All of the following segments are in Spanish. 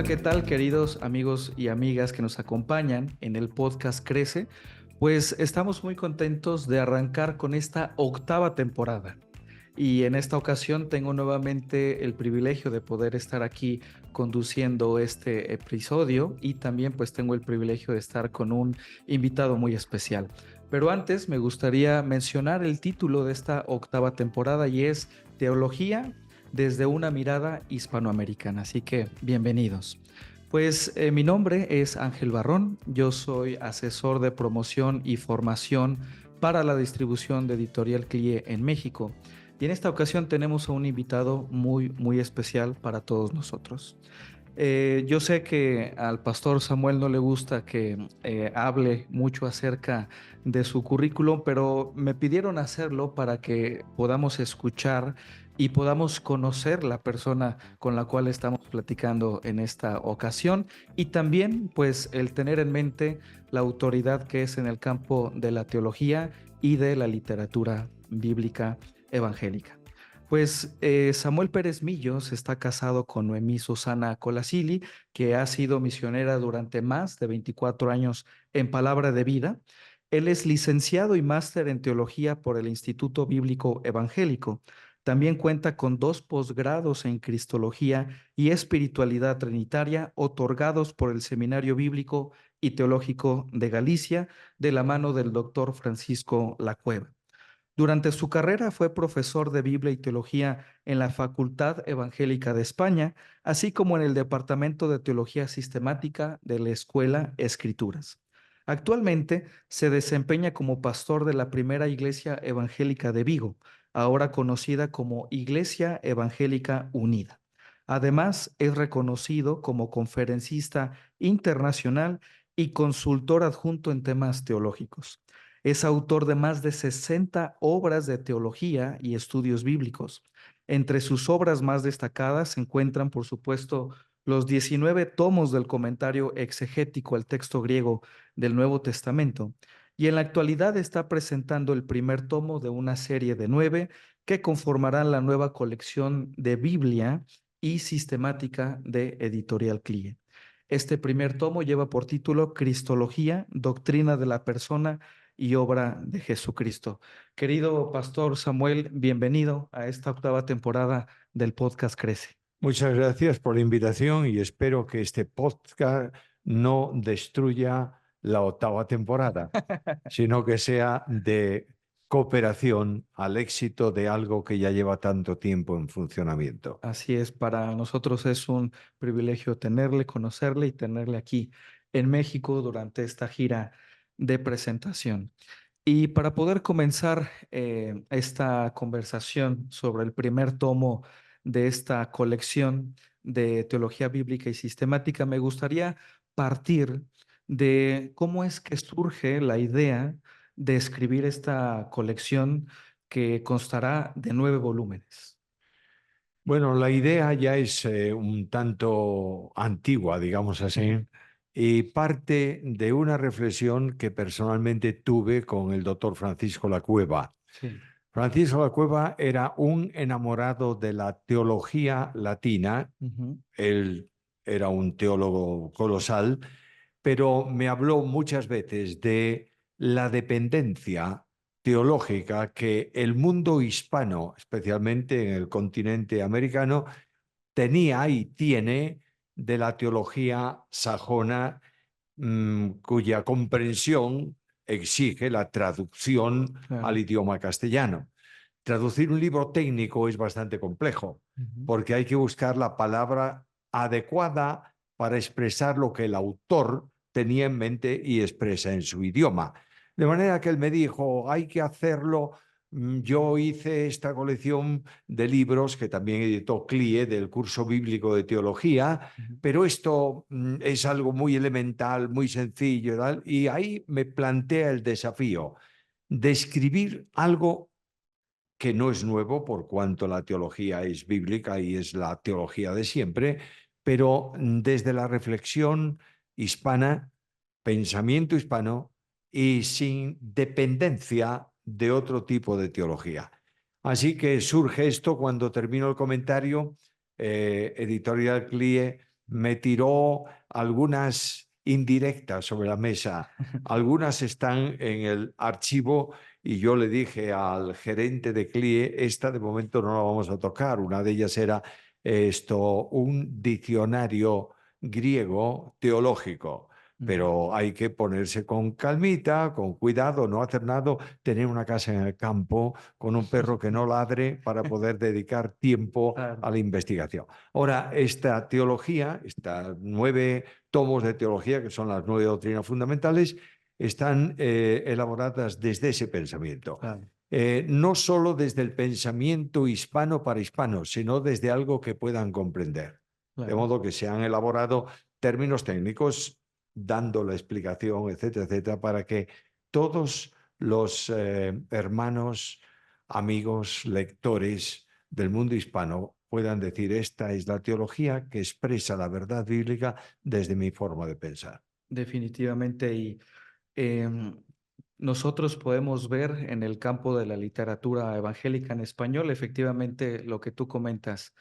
¿qué tal, queridos amigos y amigas que nos acompañan en el podcast Crece? Pues estamos muy contentos de arrancar con esta octava temporada. Y en esta ocasión tengo nuevamente el privilegio de poder estar aquí conduciendo este episodio y también pues tengo el privilegio de estar con un invitado muy especial. Pero antes me gustaría mencionar el título de esta octava temporada y es Teología desde una mirada hispanoamericana. Así que bienvenidos. Pues mi nombre es Ángel Barrón, yo soy asesor de promoción y formación para la distribución de Editorial CLIE en México. Y en esta ocasión tenemos a un invitado muy especial para todos nosotros. Yo sé que al pastor Samuel no le gusta que hable mucho acerca de su currículum, pero me pidieron hacerlo para que podamos escuchar y podamos conocer la persona con la cual estamos platicando en esta ocasión y también pues el tener en mente la autoridad que es en el campo de la teología y de la literatura bíblica evangélica. Pues Samuel Pérez Millos está casado con Noemí Susana Colasili, que ha sido misionera durante más de 24 años en Palabra de Vida. Él es licenciado y máster en teología por el Instituto Bíblico Evangélico. También cuenta con 2 posgrados en Cristología y Espiritualidad Trinitaria otorgados por el Seminario Bíblico y Teológico de Galicia de la mano del doctor Francisco Lacueva. Durante su carrera fue profesor de Biblia y Teología en la Facultad Evangélica de España, así como en el Departamento de Teología Sistemática de la Escuela Escrituras. Actualmente se desempeña como pastor de la primera Iglesia Evangélica de Vigo, ahora conocida como Iglesia Evangélica Unida. Además, es reconocido como conferencista internacional y consultor adjunto en temas teológicos. Es autor de más de 60 obras de teología y estudios bíblicos. Entre sus obras más destacadas se encuentran, por supuesto, los 19 tomos del comentario exegético al texto griego del Nuevo Testamento, y en la actualidad está presentando el primer tomo de una serie de 9 que conformarán la nueva colección de Biblia y sistemática de Editorial CLIE. Este primer tomo lleva por título Cristología, Doctrina de la Persona y Obra de Jesucristo. Querido Pastor Samuel, bienvenido a esta octava temporada del podcast Crece. Muchas gracias por la invitación y espero que este podcast no destruya la octava temporada, sino que sea de cooperación al éxito de algo que ya lleva tanto tiempo en funcionamiento. Así es, para nosotros es un privilegio tenerle, conocerle y tenerle aquí en México durante esta gira de presentación. Y para poder comenzar esta conversación sobre el primer tomo de esta colección de teología bíblica y sistemática, me gustaría partir de cómo es que surge la idea de escribir esta colección que constará de 9 volúmenes. Bueno, la idea ya es un tanto antigua, digamos así, y parte de una reflexión que personalmente tuve con el doctor Francisco Lacueva. Sí. Francisco Lacueva era un enamorado de la teología latina. Ujú. Él era un teólogo colosal, pero me habló muchas veces de la dependencia teológica que el mundo hispano, especialmente en el continente americano, tenía y tiene de la teología sajona, cuya comprensión exige la traducción al Claro. idioma castellano. Traducir un libro técnico es bastante complejo, Ujú. porque hay que buscar la palabra adecuada para expresar lo que el autor tenía en mente y expresa en su idioma. De manera que él me dijo, hay que hacerlo. Yo hice esta colección de libros que también editó CLIE del curso bíblico de teología, Ujú. pero esto es algo muy elemental, muy sencillo, ¿verdad? Y ahí me plantea el desafío de escribir algo que no es nuevo por cuanto la teología es bíblica y es la teología de siempre, pero desde la reflexión hispana, pensamiento hispano y sin dependencia de otro tipo de teología. Así que surge esto cuando termino el comentario, Editorial CLIE me tiró algunas indirectas sobre la mesa. Algunas están en el archivo y yo le dije al gerente de CLIE, esta de momento no la vamos a tocar. Una de ellas era un diccionario griego teológico. Pero hay que ponerse con calmita, con cuidado, no hacer nada, tener una casa en el campo con un perro que no ladre para poder dedicar tiempo Claro, a la investigación. Ahora, esta teología, estas 9 tomos de teología, que son las 9 doctrinas fundamentales, están elaboradas desde ese pensamiento. claro, No solo desde el pensamiento hispano para hispanos, sino desde algo que puedan comprender. De claro. modo que se han elaborado términos técnicos dando la explicación, etcétera, etcétera, para que todos los hermanos, amigos, lectores del mundo hispano puedan decir: esta es la teología que expresa la verdad bíblica desde mi forma de pensar. Definitivamente. Y em, nosotros podemos ver en el campo de la literatura evangélica en español, efectivamente, lo que tú comentas.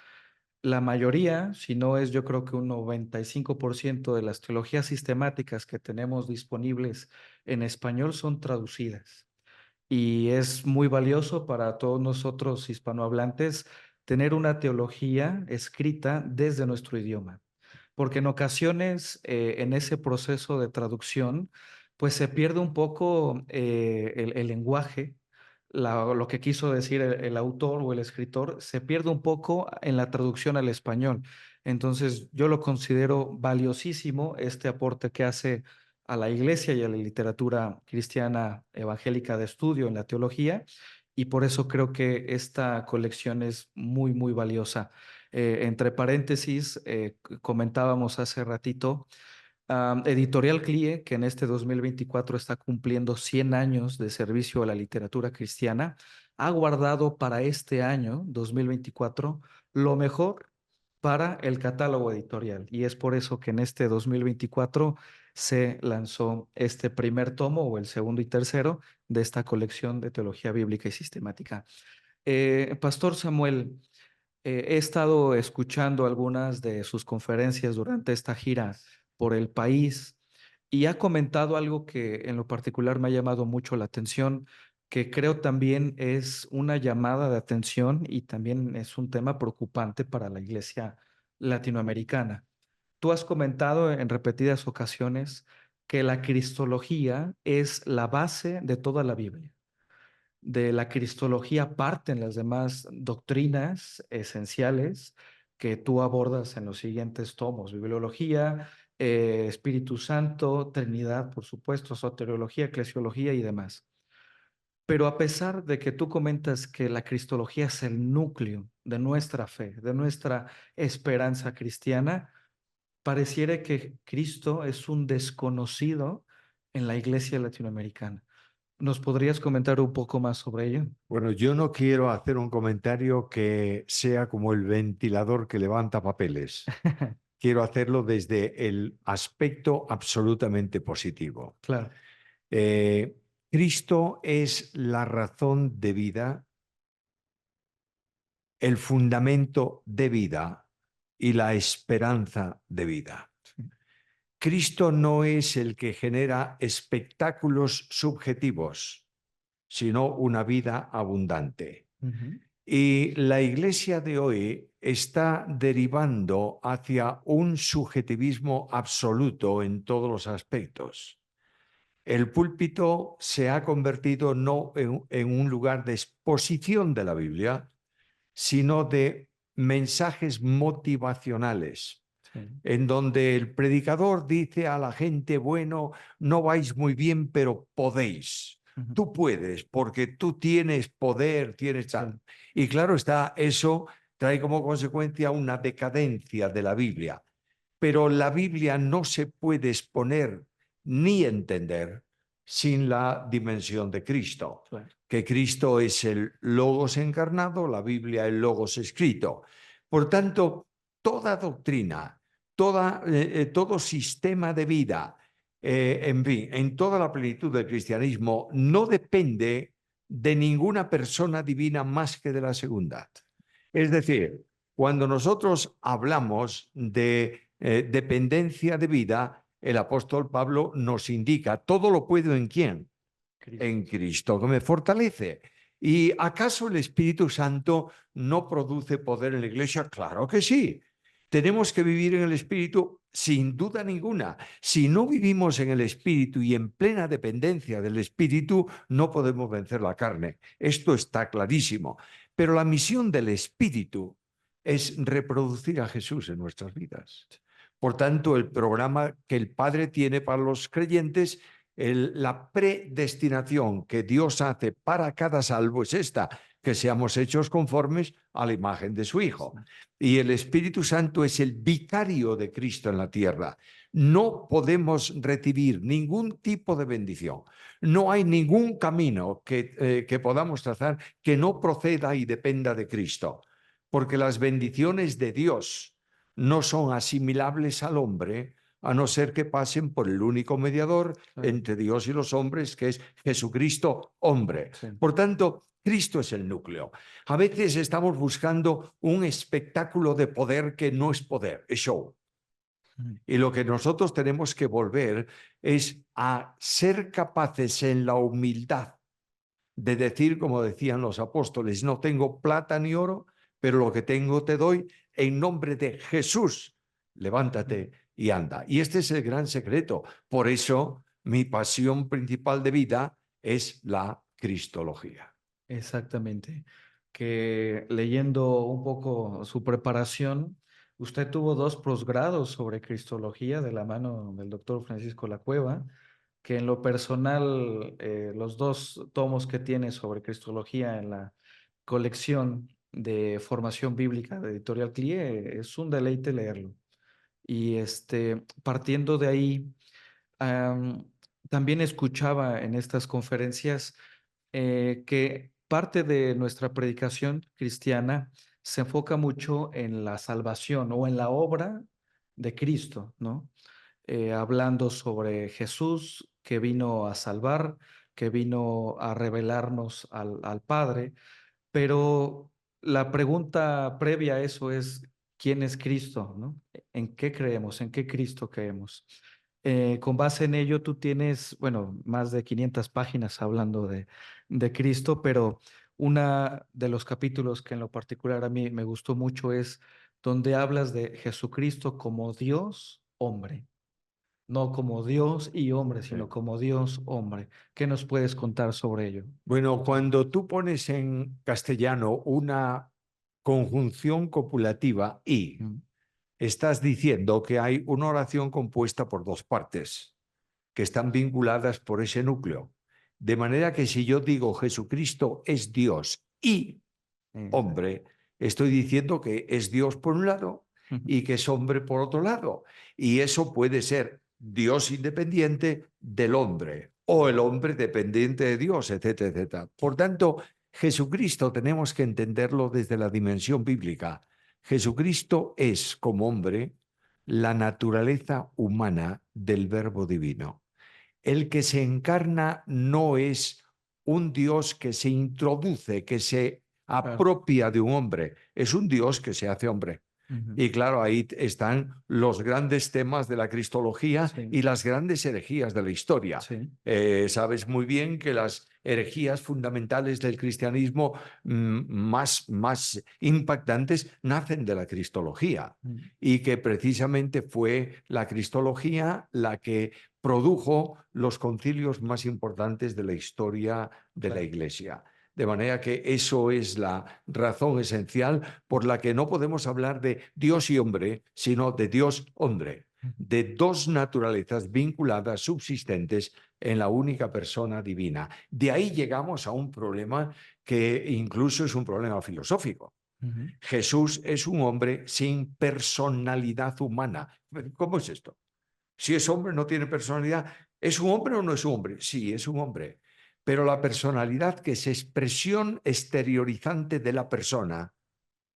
La mayoría, si no es yo creo que un 95% de las teologías sistemáticas que tenemos disponibles en español son traducidas. Y es muy valioso para todos nosotros hispanohablantes tener una teología escrita desde nuestro idioma, porque en ocasiones en ese proceso de traducción, pues se pierde un poco el lenguaje, lo que quiso decir el autor o el escritor, se pierde un poco en la traducción al español. Entonces, yo lo considero valiosísimo este aporte que hace a la iglesia y a la literatura cristiana evangélica de estudio en la teología, y por eso creo que esta colección es muy, muy valiosa. Entre paréntesis, comentábamos hace ratito, Editorial CLIE, que en este 2024 está cumpliendo 100 años de servicio a la literatura cristiana, ha guardado para este año, 2024, lo mejor para el catálogo editorial. Y es por eso que en este 2024 se lanzó este primer tomo, o el segundo y tercero, de esta colección de teología bíblica y sistemática. Pastor Samuel, he estado escuchando algunas de sus conferencias durante esta gira por el país y ha comentado algo que en lo particular me ha llamado mucho la atención, que creo también es una llamada de atención y también es un tema preocupante para la iglesia latinoamericana. Tú has comentado en repetidas ocasiones que la cristología es la base de toda la Biblia. De la cristología parten las demás doctrinas esenciales que tú abordas en los siguientes tomos: bibliología, Espíritu Santo, Trinidad, por supuesto, soteriología, eclesiología y demás. Pero a pesar de que tú comentas que la cristología es el núcleo de nuestra fe, de nuestra esperanza cristiana, pareciera que Cristo es un desconocido en la iglesia latinoamericana. ¿Nos podrías comentar un poco más sobre ello? Bueno, yo no quiero hacer un comentario que sea como el ventilador que levanta papeles. Quiero hacerlo desde el aspecto absolutamente positivo. Claro. Eh, Cristo es la razón de vida, el fundamento de vida y la esperanza de vida. Sí. Cristo no es el que genera espectáculos subjetivos, sino una vida abundante. Ujú. Y la iglesia de hoy está derivando hacia un subjetivismo absoluto en todos los aspectos. El púlpito se ha convertido no en un lugar de exposición de la Biblia, sino de mensajes motivacionales, Sí. en donde el predicador dice a la gente: bueno, no vais muy bien, pero podéis. Ujú. Tú puedes, porque tú tienes poder, tienes Sí. tal. Y claro está, eso trae como consecuencia una decadencia de la Biblia. Pero la Biblia no se puede exponer ni entender sin la dimensión de Cristo, Claro. que Cristo es el Logos encarnado, la Biblia el Logos escrito. Por tanto, toda doctrina, todo sistema de vida, en fin, en toda la plenitud del cristianismo, no depende de ninguna persona divina más que de la segunda. Es decir, cuando nosotros hablamos de dependencia de vida, el apóstol Pablo nos indica, todo lo puedo en ¿quién? Cristo. En Cristo, que me fortalece. ¿Y acaso el Espíritu Santo no produce poder en la iglesia? Claro que sí. Tenemos que vivir en el Espíritu sin duda ninguna. Si no vivimos en el Espíritu y en plena dependencia del Espíritu, no podemos vencer la carne. Esto está clarísimo. Pero la misión del Espíritu es reproducir a Jesús en nuestras vidas. Por tanto, el programa que el Padre tiene para los creyentes, la predestinación que Dios hace para cada salvo es esta, que seamos hechos conformes a la imagen de su Hijo. Y el Espíritu Santo es el vicario de Cristo en la tierra. No podemos recibir ningún tipo de bendición. No hay ningún camino que podamos trazar que no proceda y dependa de Cristo, porque las bendiciones de Dios no son asimilables al hombre, a no ser que pasen por el único mediador entre Dios y los hombres, que es Jesucristo, hombre. Sí. Por tanto, Cristo es el núcleo. A veces estamos buscando un espectáculo de poder que no es poder, es show. Y lo que nosotros tenemos que volver es a ser capaces en la humildad de decir, como decían los apóstoles, no tengo plata ni oro, pero lo que tengo te doy en nombre de Jesús. Levántate y anda. Y este es el gran secreto. Por eso mi pasión principal de vida es la cristología. Exactamente. Que leyendo un poco su preparación, usted tuvo 2 posgrados sobre Cristología de la mano del doctor Francisco Lacueva, que en lo personal, los 2 tomos que tiene sobre Cristología en la colección de formación bíblica de Editorial CLIE, es un deleite leerlo. Y partiendo de ahí, am, también escuchaba en estas conferencias que parte de nuestra predicación cristiana se enfoca mucho en la salvación o en la obra de Cristo, ¿no? Hablando sobre Jesús que vino a salvar, que vino a revelarnos al Padre, pero la pregunta previa a eso es, ¿quién es Cristo, no? ¿En qué creemos? ¿En qué Cristo creemos? Con base en ello, tú tienes, bueno, más de 500 páginas hablando de Cristo, pero una de los capítulos que en lo particular a mí me gustó mucho es donde hablas de Jesucristo como Dios hombre, no como Dios y hombre, sino como Dios hombre. ¿Qué nos puedes contar sobre ello? Bueno, cuando tú pones en castellano una conjunción copulativa y Mm. estás diciendo que hay una oración compuesta por 2 partes que están vinculadas por ese núcleo. De manera que si yo digo Jesucristo es Dios y hombre, estoy diciendo que es Dios por un lado y que es hombre por otro lado. Y eso puede ser Dios independiente del hombre o el hombre dependiente de Dios, etcétera, etcétera. Por tanto, Jesucristo tenemos que entenderlo desde la dimensión bíblica. Jesucristo es, como hombre, la naturaleza humana del Verbo divino. El que se encarna no es un Dios que se introduce, que se apropia de un hombre, es un Dios que se hace hombre. Y claro, ahí están los grandes temas de la cristología y las grandes herejías de la historia. Sí. Sabes muy bien que las herejías fundamentales del cristianismo más impactantes nacen de la cristología y que precisamente fue la cristología la que produjo los concilios más importantes de la historia de la Iglesia. De manera que eso es la razón esencial por la que no podemos hablar de Dios y hombre, sino de Dios-hombre, de 2 naturalezas vinculadas, subsistentes en la única persona divina. De ahí llegamos a un problema que incluso es un problema filosófico. Jesús es un hombre sin personalidad humana. ¿Cómo es esto? Si es hombre, no tiene personalidad. ¿Es un hombre o no es un hombre? Sí, es un hombre. Pero la personalidad, que es expresión exteriorizante de la persona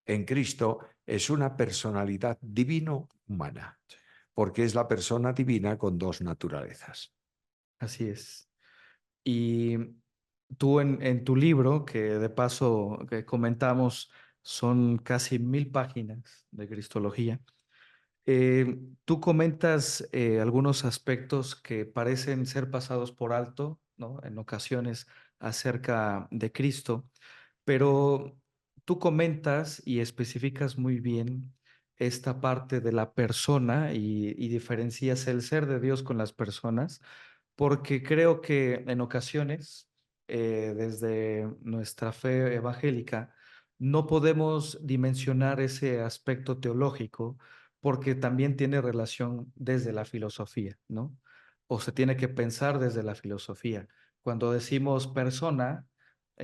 en Cristo, es una personalidad divino-humana, porque es la persona divina con 2 naturalezas. Así es. Y tú en tu libro, que de paso que comentamos, son casi 1000 páginas de Cristología, Tú comentas algunos aspectos que parecen ser pasados por alto, ¿no? En ocasiones acerca de Cristo, pero tú comentas y especificas muy bien esta parte de la persona y diferencias el ser de Dios con las personas, porque creo que en ocasiones, desde nuestra fe evangélica, no podemos dimensionar ese aspecto teológico porque también tiene relación desde la filosofía, ¿no? O se tiene que pensar desde la filosofía. Cuando decimos persona,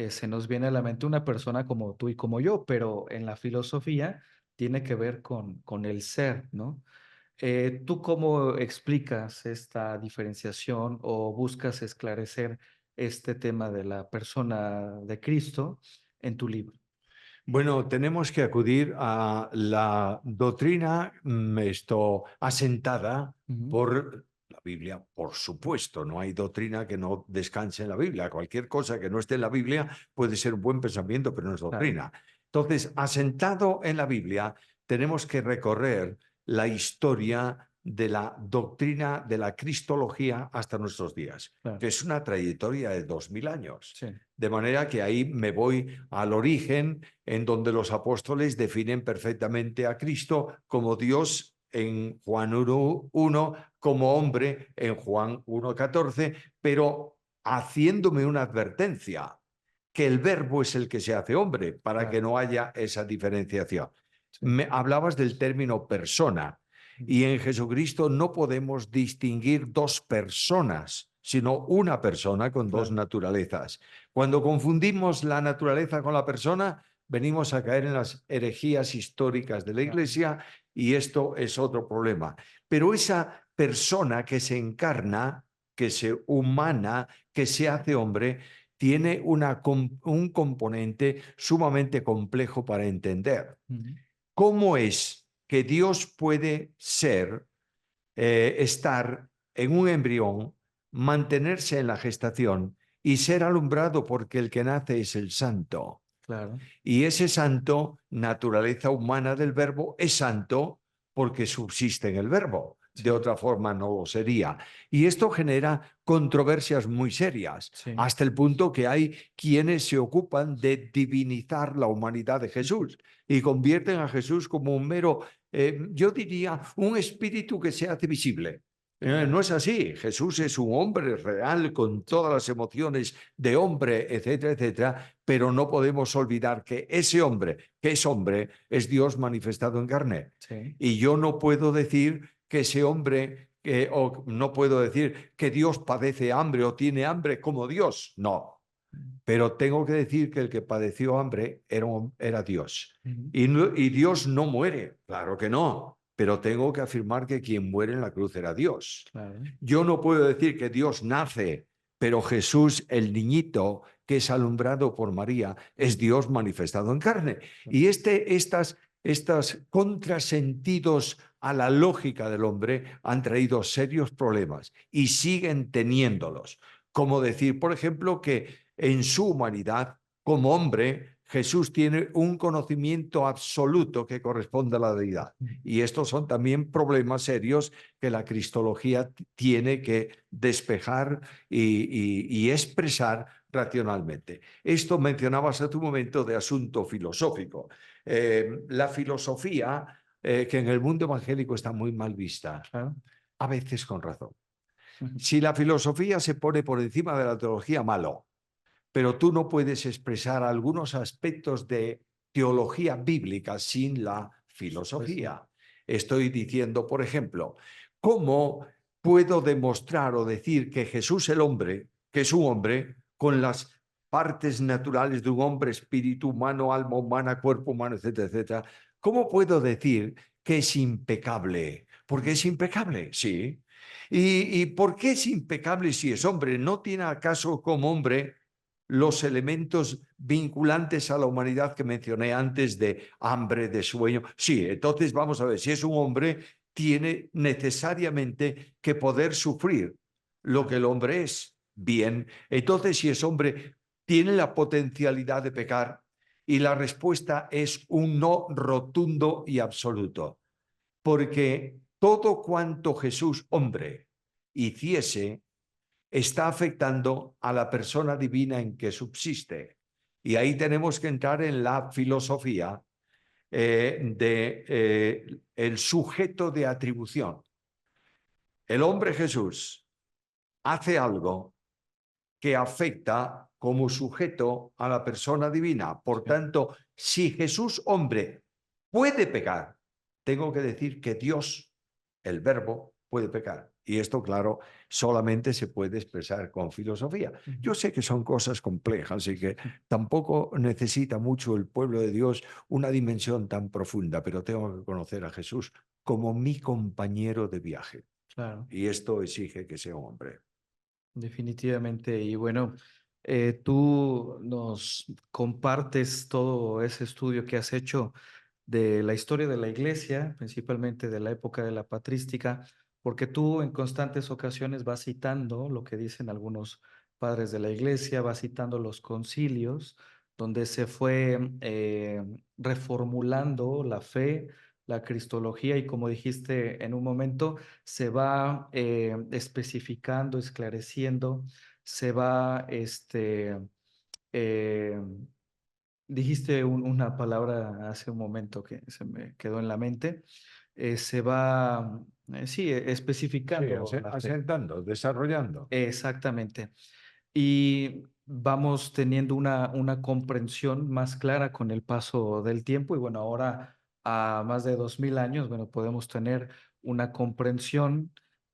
se nos viene a la mente una persona como tú y como yo, pero en la filosofía tiene que ver con el ser, ¿no? ¿Tú cómo explicas esta diferenciación o buscas esclarecer este tema de la persona de Cristo en tu libro? Bueno, tenemos que acudir a la doctrina asentada Ujú. por la Biblia, por supuesto. No hay doctrina que no descanse en la Biblia. Cualquier cosa que no esté en la Biblia puede ser un buen pensamiento, pero no es Claro, doctrina. Entonces, asentado en la Biblia, tenemos que recorrer la historia de la doctrina de la cristología hasta nuestros días, claro, que es una trayectoria de 2000 años. sí, De manera que ahí me voy al origen, en donde los apóstoles definen perfectamente a Cristo como Dios en Juan 1, como hombre en Juan 1:14, pero haciéndome una advertencia, que el verbo es el que se hace hombre, para que claro, no haya esa diferenciación. sí, Hablabas del término persona, ujú, y en Jesucristo no podemos distinguir dos personas, sino una persona con dos claro, naturalezas. Cuando confundimos la naturaleza con la persona, venimos a caer en las herejías históricas de la claro, Iglesia, y esto es otro problema. Pero esa persona que se encarna, que se humana, que se hace hombre, tiene un componente sumamente complejo para entender. ujú, ¿Cómo es que Dios puede estar en un embrión, mantenerse en la gestación y ser alumbrado porque el que nace es el santo? claro, Y ese santo, naturaleza humana del verbo, es santo porque subsiste en el verbo. De sí, otra forma no lo sería. Y esto genera controversias muy serias, sí, hasta el punto que hay quienes se ocupan de divinizar la humanidad de ujú, Jesús y convierten a Jesús como un mero, yo diría, un espíritu que se hace visible. No es así. Jesús es un hombre real con todas las emociones de hombre, etcétera, etcétera, pero no podemos olvidar que ese hombre, que es hombre, es Dios manifestado en carne. sí, Y yo no puedo decir que ese hombre, o no puedo decir que Dios padece hambre o tiene hambre como Dios. No, pero tengo que decir que el que padeció hambre era Dios. ujú, Y Dios no muere, claro que no, pero tengo que afirmar que quien muere en la cruz era Dios. claro, Yo no puedo decir que Dios nace, pero Jesús, el niñito que es alumbrado por María, es Dios manifestado en carne. Y estas contrasentidos a la lógica del hombre han traído serios problemas y siguen teniéndolos. Como decir, por ejemplo, que en su humanidad, como hombre, Jesús tiene un conocimiento absoluto que corresponde a la deidad. ujú, Y estos son también problemas serios que la cristología tiene que despejar y expresar racionalmente. Esto mencionabas hace un momento de asunto filosófico. La filosofía, que en el mundo evangélico está muy mal vista, claro, a veces con razón. ujú, Si la filosofía se pone por encima de la teología, malo, pero tú no puedes expresar algunos aspectos de teología bíblica sin la pues sí, filosofía. Estoy diciendo, por ejemplo, ¿cómo puedo demostrar o decir que Jesús el hombre, que es un hombre, con las partes naturales de un hombre, espíritu humano, alma humana, cuerpo humano, etcétera, etcétera? ¿Cómo puedo decir que es impecable? Porque ujú, es impecable, sí. ¿Y por qué es impecable si es hombre? ¿No tiene acaso como hombre los elementos vinculantes a la humanidad que mencioné antes de hambre, de sueño? Sí, entonces vamos a ver, si es un hombre, tiene necesariamente que poder sufrir lo que el hombre es. Bien, entonces si es hombre, tiene la potencialidad de pecar, y la respuesta es un no rotundo y absoluto, porque todo cuanto Jesús, hombre, hiciese, está afectando a la persona divina en que subsiste. Y ahí tenemos que entrar en la filosofía de el sujeto de atribución. El hombre Jesús hace algo que afecta como sujeto a la persona divina. Por tanto, si Jesús, hombre, puede pecar, tengo que decir que Dios, el Verbo, puede pecar. Y esto, claro, solamente se puede expresar con filosofía. Yo sé que son cosas complejas y que tampoco necesita mucho el pueblo de Dios una dimensión tan profunda, pero tengo que conocer a Jesús como mi compañero de viaje. Claro. Y esto exige que sea un hombre. Definitivamente. Y bueno, tú nos compartes todo ese estudio que has hecho de la historia de la iglesia, principalmente de la época de la patrística, porque tú en constantes ocasiones vas citando lo que dicen algunos padres de la iglesia, vas citando los concilios, donde se fue reformulando la fe, la cristología y como dijiste en un momento, se va especificando, esclareciendo, se va, eh, dijiste una palabra hace un momento que se me quedó en la mente, se va, sí, especificando Sí, la fe. asentando, desarrollando. Exactamente. Y vamos teniendo una comprensión más clara con el paso del tiempo y bueno, ahora a más de 2000 años, bueno, podemos tener una comprensión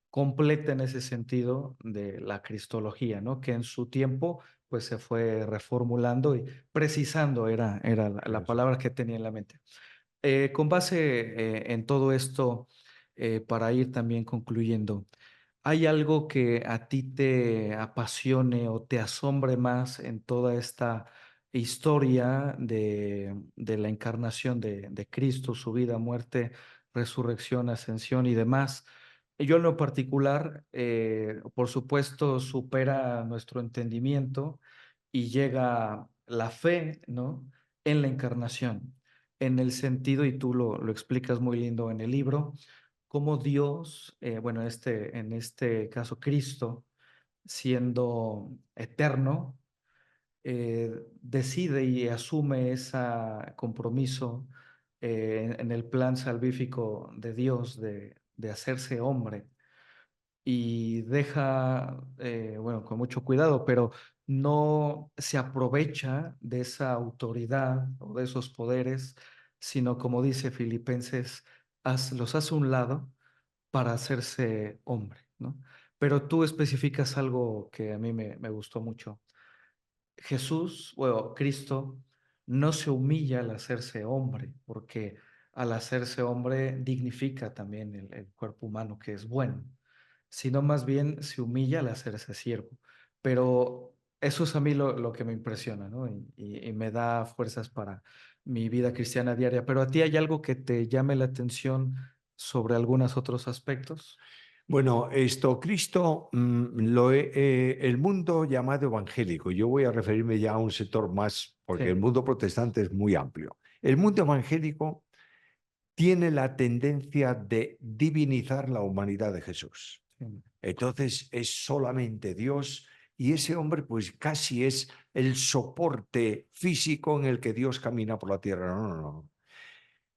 completa en ese sentido de la cristología, ¿no? Que en su tiempo pues se fue reformulando y precisando era la Eso. palabra que tenía en la mente. Con base en todo esto, para ir también concluyendo, ¿hay algo que a ti te apasione o te asombre más en toda esta historia de la encarnación de Cristo, su vida, muerte, resurrección, ascensión y demás? Yo en lo particular, por supuesto, supera nuestro entendimiento y llega la fe, ¿no? En la encarnación, en el sentido, y tú lo explicas muy lindo en el libro, cómo Dios, bueno, en este caso Cristo, siendo eterno, decide y asume ese compromiso en el plan salvífico de Dios de hacerse hombre y deja, bueno, con mucho cuidado, pero no se aprovecha de esa autoridad o de esos poderes, sino como dice Filipenses, los hace a un lado para hacerse hombre, ¿no? Pero tú especificas algo que a mí me gustó mucho. Jesús, bueno, Cristo, no se humilla al hacerse hombre, porque al hacerse hombre dignifica también el cuerpo humano, que es bueno, sino más bien se humilla al hacerse siervo. Pero eso es a mí lo que me impresiona, ¿no? Y me da fuerzas para mi vida cristiana diaria. Pero a ti hay algo que te llame la atención sobre algunos otros aspectos. Bueno, esto, Cristo, el mundo llamado evangélico, yo voy a referirme ya a un sector más, porque el Sí, mundo protestante es muy amplio. El mundo evangélico tiene la tendencia de divinizar la humanidad de Jesús. sí. Entonces es solamente Dios y ese hombre pues casi es el soporte físico en el que Dios camina por la tierra. No, no, no.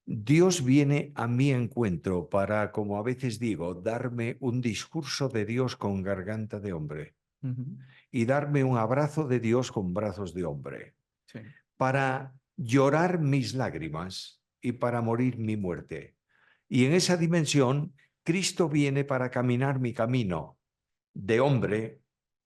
Dios viene a mi encuentro para, como a veces digo, darme un discurso de Dios con garganta de hombre Ujú. y darme un abrazo de Dios con brazos de hombre, Sí, para llorar mis lágrimas y para morir mi muerte. Y en esa dimensión, Cristo viene para caminar mi camino de hombre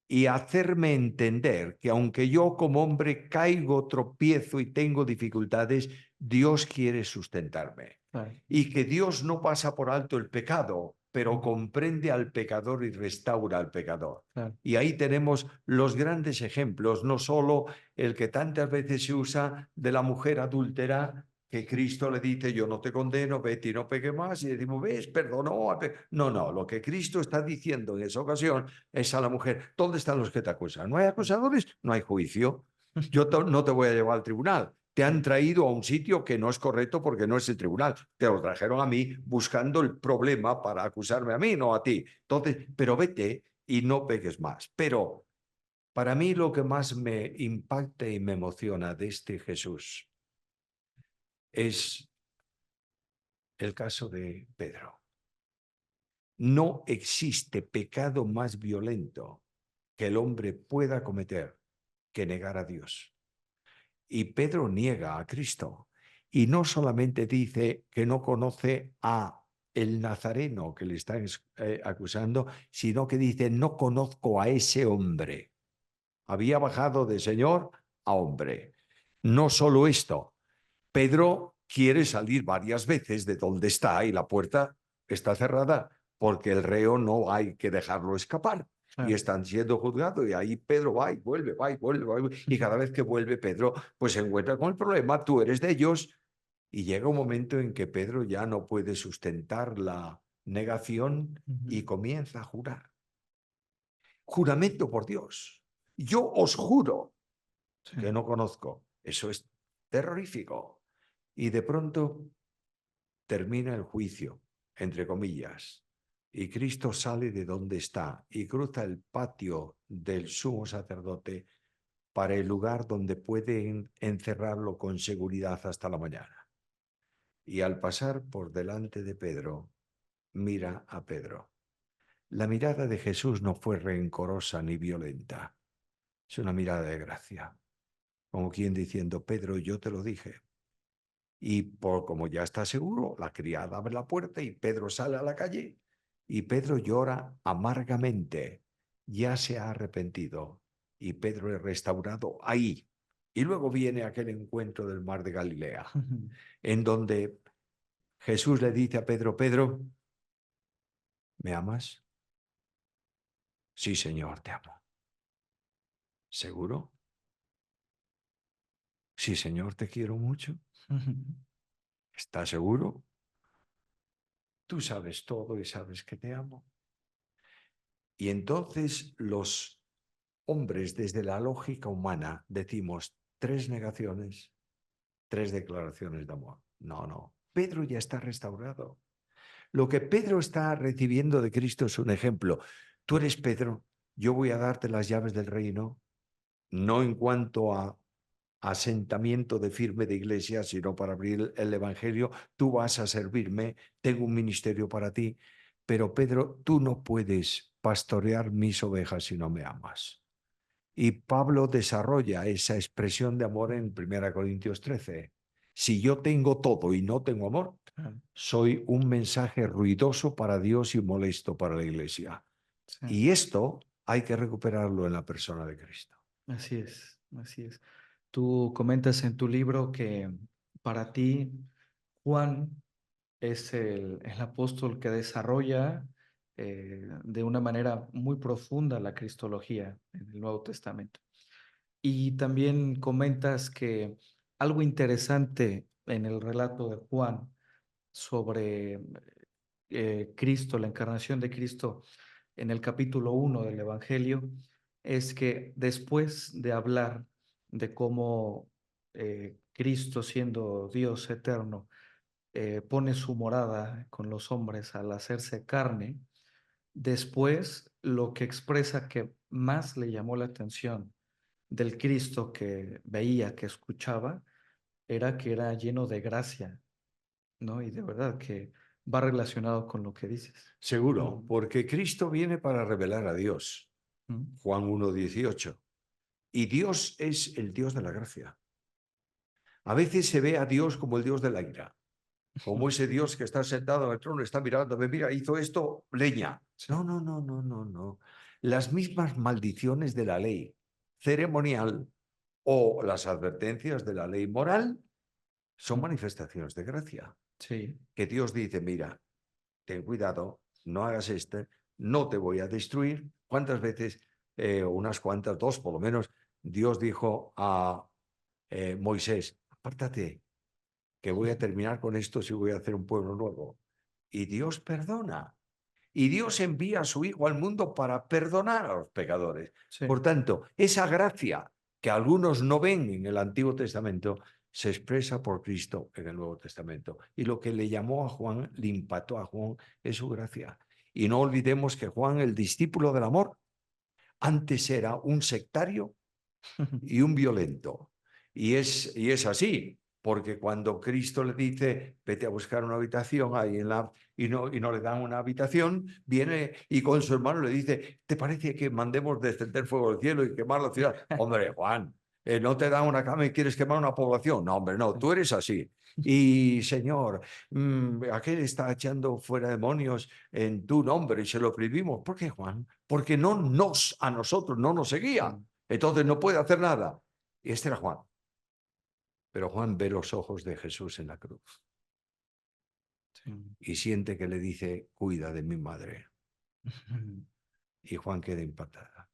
y hacerme entender que aunque yo como hombre caigo, tropiezo y tengo dificultades, Dios quiere sustentarme. claro. Y que Dios no pasa por alto el pecado, pero comprende al pecador y restaura al pecador. Claro. Y ahí tenemos los grandes ejemplos, no solo el que tantas veces se usa de la mujer adúltera, que Cristo le dice, yo no te condeno, vete y no pegue más, y decimos, ves, perdonó. No, no, lo que Cristo está diciendo en esa ocasión es a la mujer, ¿dónde están los que te acusan? ¿No hay acusadores? No hay juicio. Yo no te voy a llevar al tribunal, te han traído a un sitio que no es correcto porque no es el tribunal. Te lo trajeron a mí buscando el problema para acusarme a mí, no a ti. Entonces, pero vete y no pegues más. Pero para mí lo que más me impacta y me emociona de este Jesús es el caso de Pedro. No existe pecado más violento que el hombre pueda cometer que negar a Dios. Y Pedro niega a Cristo. Y no solamente dice que no conoce a el nazareno que le están acusando, sino que dice, no conozco a ese hombre. Había bajado de señor a hombre. No solo esto, Pedro quiere salir varias veces de donde está y la puerta está cerrada porque el reo no hay que dejarlo escapar. Y están siendo juzgados y ahí Pedro va y vuelve, va y vuelve, va y vuelve. Y cada vez que vuelve Pedro, pues se encuentra con el problema, tú eres de ellos. Y llega un momento en que Pedro ya no puede sustentar la negación y comienza a jurar. Juramento por Dios. Yo os juro que no conozco. Eso es terrorífico. Y de pronto termina el juicio, entre comillas, y Cristo sale de donde está y cruza el patio del sumo sacerdote para el lugar donde pueden encerrarlo con seguridad hasta la mañana. Y al pasar por delante de Pedro, mira a Pedro. La mirada de Jesús no fue rencorosa ni violenta. Es una mirada de gracia, como quien diciendo, Pedro, yo te lo dije. Y como ya está seguro, la criada abre la puerta y Pedro sale a la calle y Pedro llora amargamente. Ya se ha arrepentido y Pedro es restaurado ahí. Y luego viene aquel encuentro del mar de Galilea, en donde Jesús le dice a Pedro, Pedro, ¿me amas? Sí, Señor, te amo. ¿Seguro? Sí, Señor, te quiero mucho. ¿Estás seguro? Tú sabes todo y sabes que te amo. Y entonces los hombres, desde la lógica humana, decimos 3 negaciones, 3 declaraciones de amor. No, no. Pedro ya está restaurado. Lo que Pedro está recibiendo de Cristo es un ejemplo. Tú eres Pedro, yo voy a darte las llaves del reino, no en cuanto a asentamiento de firme de iglesia, sino para abrir el evangelio. Tú vas a servirme, tengo un ministerio para ti, pero Pedro, tú no puedes pastorear mis ovejas si no me amas. Y Pablo desarrolla esa expresión de amor en 1 Corintios 13. Si yo tengo todo y no tengo amor, soy un mensaje ruidoso para Dios y molesto para la iglesia. Sí. Y esto hay que recuperarlo en la persona de Cristo. Así es, así es. Tú comentas en tu libro que para ti Juan es el apóstol que desarrolla de una manera muy profunda la cristología en el Nuevo Testamento. Y también comentas que algo interesante en el relato de Juan sobre Cristo, la encarnación de Cristo en el capítulo 1 del Evangelio, es que después de hablar de cómo Cristo, siendo Dios eterno, pone su morada con los hombres al hacerse carne, después lo que expresa que más le llamó la atención del Cristo que veía, que escuchaba, era que era lleno de gracia, ¿no? Y de verdad que va relacionado con lo que dices. Seguro, porque Cristo viene para revelar a Dios. Juan 1:18. Y Dios es el Dios de la gracia. A veces se ve a Dios como el Dios de la ira, como ese Dios que está sentado en el trono, está mirándome, mira, hizo esto, leña. No, no, no, no, no, no. Las mismas maldiciones de la ley ceremonial o las advertencias de la ley moral son manifestaciones de gracia. Sí. Que Dios dice, mira, ten cuidado, no hagas esto, no te voy a destruir. ¿Cuántas veces? Unas cuantas, 2 por lo menos, Dios dijo a Moisés, apártate, que voy a terminar con esto si voy a hacer un pueblo nuevo. Y Dios perdona. Y Dios envía a su Hijo al mundo para perdonar a los pecadores. Sí. Por tanto, esa gracia que algunos no ven en el Antiguo Testamento, se expresa por Cristo en el Nuevo Testamento. Y lo que le llamó a Juan, le impactó a Juan, es su gracia. Y no olvidemos que Juan, el discípulo del amor, antes era un sectario y un violento. Y es así, porque cuando Cristo le dice, vete a buscar una habitación ahí y no le dan una habitación, viene y con su hermano le dice, ¿te parece que mandemos descender fuego del cielo y quemar la ciudad? Hombre, Juan, ¿no te dan una cama y quieres quemar una población? No, hombre, no, tú eres así. Y Señor, aquel está echando fuera demonios en tu nombre y se lo prohibimos. ¿Por qué, Juan? Porque a nosotros no nos seguía. Sí, Entonces no puede hacer nada. Y este era Juan. Pero Juan ve los ojos de Jesús en la cruz sí. y siente que le dice, cuida de mi madre. Y Juan queda impactada.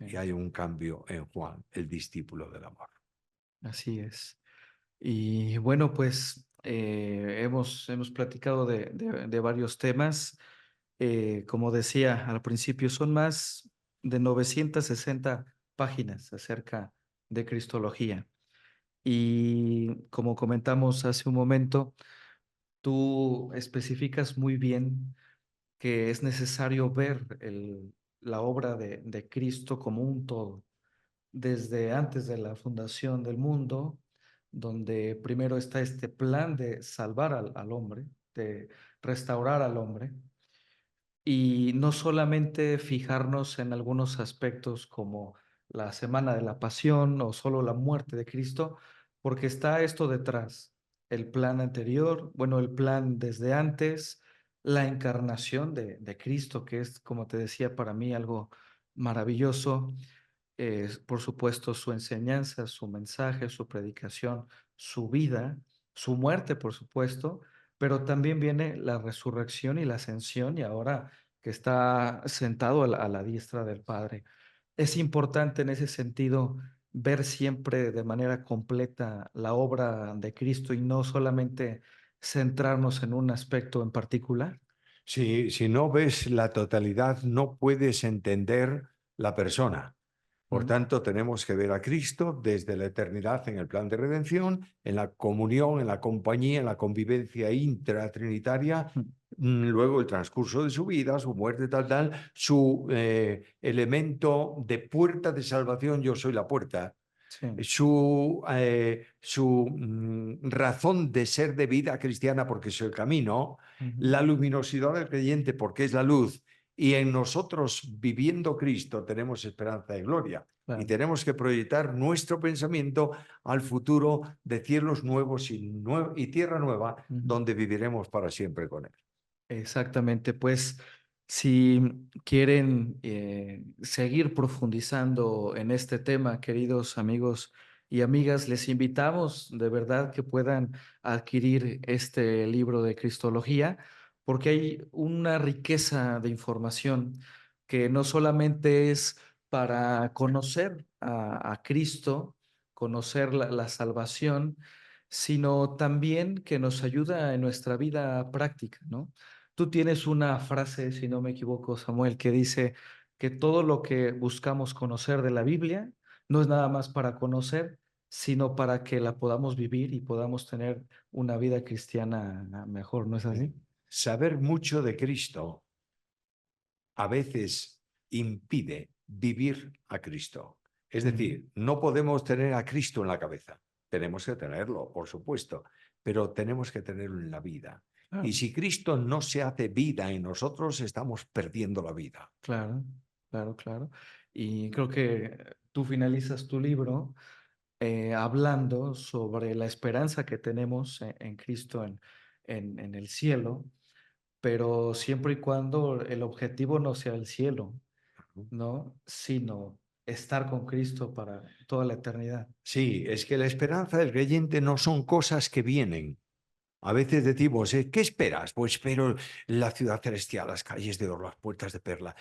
Y Sí, hay un cambio en Juan, el discípulo del amor. así es. Y bueno, pues hemos platicado de varios temas. Como decía al principio, son más de 960 páginas acerca de Cristología. Y como comentamos hace un momento, tú especificas muy bien que es necesario ver la obra de Cristo como un todo, desde antes de la fundación del mundo, donde primero está este plan de salvar al hombre, de restaurar al hombre, y no solamente fijarnos en algunos aspectos como la semana de la pasión o solo la muerte de Cristo, porque está esto detrás, el plan anterior, bueno, el plan desde antes, la encarnación de Cristo, que es, como te decía, para mí algo maravilloso, por supuesto, su enseñanza, su mensaje, su predicación, su vida, su muerte, por supuesto, pero también viene la resurrección y la ascensión y ahora que está sentado a la diestra del Padre. Es importante en ese sentido ver siempre de manera completa la obra de Cristo y no solamente centrarnos en un aspecto en particular. Si no ves la totalidad, no puedes entender la persona. Por Mm, tanto, tenemos que ver a Cristo desde la eternidad en el plan de redención, en la comunión, en la compañía, en la convivencia intratrinitaria, mm, luego el transcurso de su vida, su muerte, su elemento de puerta de salvación, yo soy la puerta, sí, su razón de ser de vida cristiana porque es el camino, ujú, la luminosidad del creyente porque es la luz, y en nosotros viviendo Cristo tenemos esperanza de gloria. Y claro, tenemos que proyectar nuestro pensamiento al futuro de cielos nuevos y tierra nueva, ujú. donde viviremos para siempre con Él. Exactamente, pues si quieren seguir profundizando en este tema, queridos amigos y amigas, les invitamos de verdad que puedan adquirir este libro de Cristología, porque hay una riqueza de información que no solamente es para conocer a Cristo, conocer la salvación, sino también que nos ayuda en nuestra vida práctica, ¿no? Tú tienes una frase, si no me equivoco, Samuel, que dice que todo lo que buscamos conocer de la Biblia no es nada más para conocer, sino para que la podamos vivir y podamos tener una vida cristiana mejor, ¿no es así? Saber mucho de Cristo a veces impide vivir a Cristo. Es Mm, decir, no podemos tener a Cristo en la cabeza. Tenemos que tenerlo, por supuesto, pero tenemos que tenerlo en la vida. Y claro, si Cristo no se hace vida en nosotros, estamos perdiendo la vida. claro, claro, claro. Y creo que tú finalizas tu libro hablando sobre la esperanza que tenemos en Cristo en el cielo, pero siempre y cuando el objetivo no sea el cielo, ¿no? Sino estar con Cristo para toda la eternidad. Sí, es que la esperanza del creyente no son cosas que vienen. A veces decimos, ¿qué esperas? Pues espero la ciudad celestial, las calles de oro, las puertas de perla.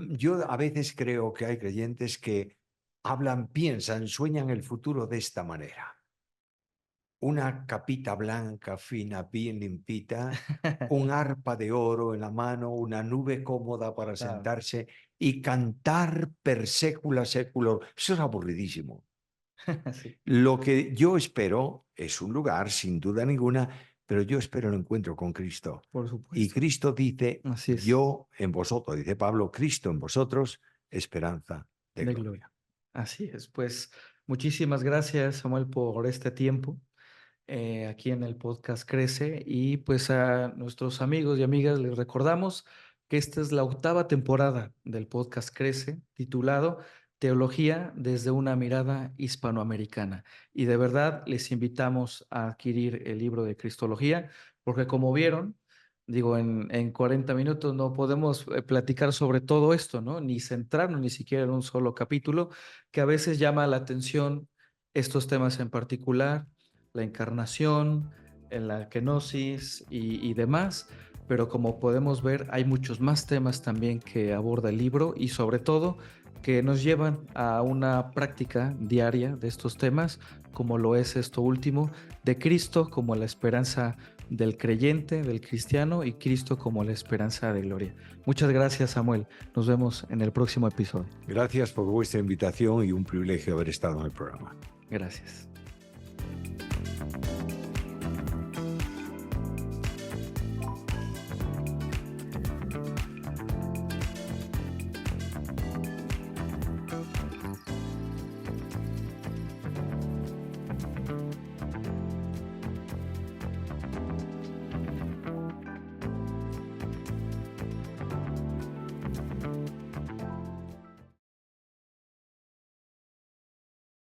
Yo a veces creo que hay creyentes que hablan, piensan, sueñan el futuro de esta manera. Una capita blanca, fina, bien limpita, un arpa de oro en la mano, una nube cómoda para Claro, sentarse y cantar per secula seculo. Eso es aburridísimo. Sí, Lo que yo espero es un lugar, sin duda ninguna, pero yo espero el encuentro con Cristo. por Y supuesto. Cristo dice, Así es, yo en vosotros, dice Pablo, Cristo en vosotros, esperanza de de gloria. gloria. Así es. Pues muchísimas gracias, Samuel, por este tiempo aquí en el podcast Crece. Y pues a nuestros amigos y amigas les recordamos que esta es la octava temporada del podcast Crece, titulado Teología desde una mirada hispanoamericana. Y de verdad les invitamos a adquirir el libro de Cristología, porque como vieron, digo, en 40 minutos no podemos platicar sobre todo esto, ¿no? Ni centrarnos ni siquiera en un solo capítulo, que a veces llama la atención estos temas en particular, la encarnación, en la kenosis y demás, pero como podemos ver, hay muchos más temas también que aborda el libro y sobre todo que nos llevan a una práctica diaria de estos temas, como lo es esto último, de Cristo como la esperanza del creyente, del cristiano, y Cristo como la esperanza de gloria. Muchas gracias, Samuel. Nos vemos en el próximo episodio. Gracias por vuestra invitación y un privilegio haber estado en el programa. Gracias.